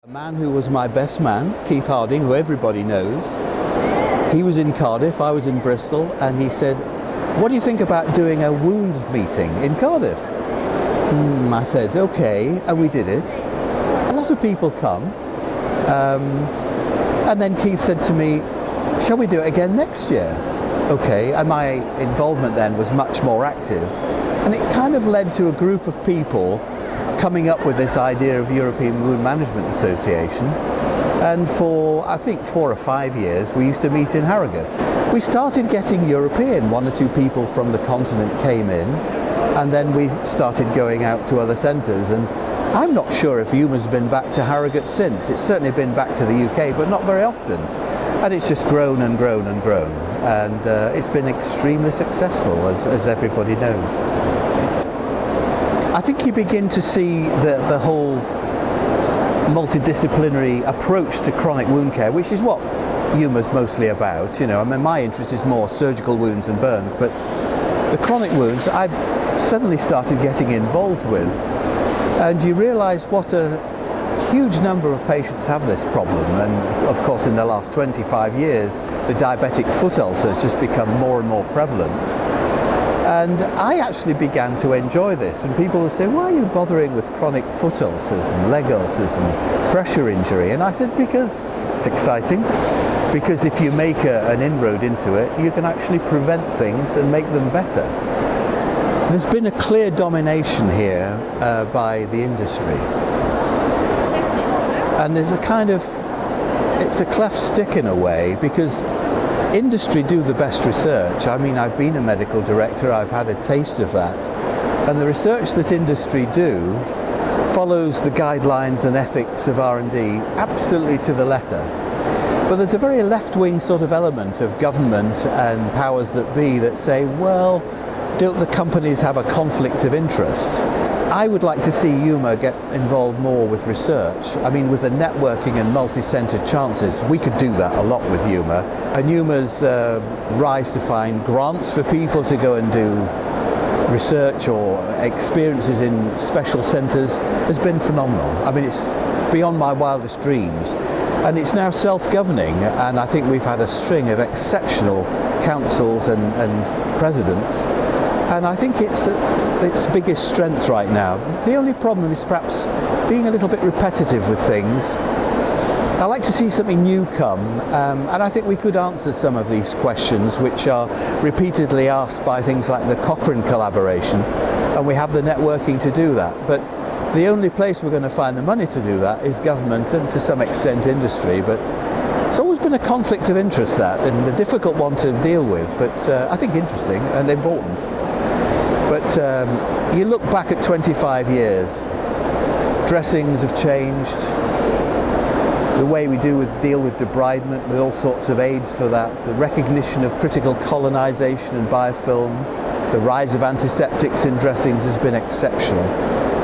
A man who was my best man, Keith Harding, who everybody knows, he was in Cardiff, I was in Bristol, and he said, "What do you think about doing a wound meeting in Cardiff?" I said, "Okay," and we did it. A lot of people come, and then Keith said to me, "Shall we do it again next year?" Okay, and my involvement then was much more active, and it kind of led to a group of people coming up with this idea of European Wound Management Association. And for, I think, 4 or 5 years, we used to meet in Harrogate. We started getting European, 1 or 2 people from the continent came in, and then we started going out to other centres. And I'm not sure if EWMA's been back to Harrogate since. It's certainly been back to the UK, but not very often. And it's just grown and grown and grown. And it's been extremely successful, as everybody knows. I think you begin to see the whole multidisciplinary approach to chronic wound care, which is what EWMA's mostly about. You know, I mean, my interest is more surgical wounds and burns, but the chronic wounds I suddenly started getting involved with, and you realise what a huge number of patients have this problem. And of course, in the last 25 years, the diabetic foot ulcer has just become more and more prevalent. And I actually began to enjoy this, and people would say, "Why are you bothering with chronic foot ulcers and leg ulcers and pressure injury?" And I said, because it's exciting, because if you make an inroad into it, you can actually prevent things and make them better. There's been a clear domination here by the industry. And there's a kind of, it's a cleft stick in a way, because industry do the best research. I mean, I've been a medical director, I've had a taste of that. And the research that industry do follows the guidelines and ethics of R&D absolutely to the letter. But there's a very left-wing sort of element of government and powers that be that say, well, don't the companies have a conflict of interest? I would like to see EWMA get involved more with research. I mean, with the networking and multi-centred chances, we could do that a lot with EWMA. And EWMA's rise to find grants for people to go and do research or experiences in special centres has been phenomenal. I mean, it's beyond my wildest dreams. And it's now self-governing, and I think we've had a string of exceptional councils and presidents. And I think it's its biggest strength right now. The only problem is perhaps being a little bit repetitive with things. I like to see something new come, and I think we could answer some of these questions which are repeatedly asked by things like the Cochrane collaboration, and we have the networking to do that. But the only place we're going to find the money to do that is government and to some extent industry. But it's always been a conflict of interest, that, and a difficult one to deal with, but I think interesting and important. But you look back at 25 years, dressings have changed, the way we deal with debridement, with all sorts of aids for that, the recognition of critical colonisation and biofilm, the rise of antiseptics in dressings has been exceptional.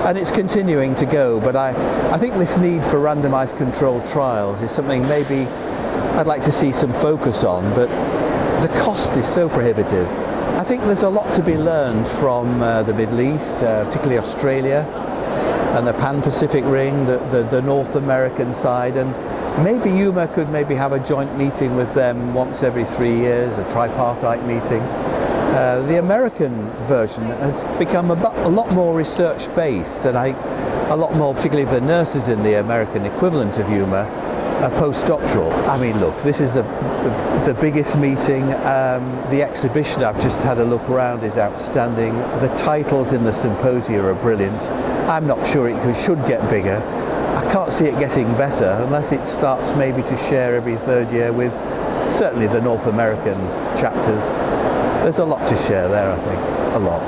And it's continuing to go, but I think this need for randomised controlled trials is something maybe I'd like to see some focus on, but the cost is so prohibitive. I think there's a lot to be learned from the Middle East, particularly Australia and the Pan-Pacific Ring, the North American side, and maybe EWMA could maybe have a joint meeting with them once every 3 years, a tripartite meeting. The American version has become a lot more research-based, and a lot more, particularly for the nurses in the American equivalent of EWMA, postdoctoral. I mean, look, this is the biggest meeting. The exhibition I've just had a look around is outstanding. The titles in the symposia are brilliant. I'm not sure it should get bigger. I can't see it getting better unless it starts maybe to share every 3rd year with certainly the North American chapters. There's a lot to share there, I think, a lot.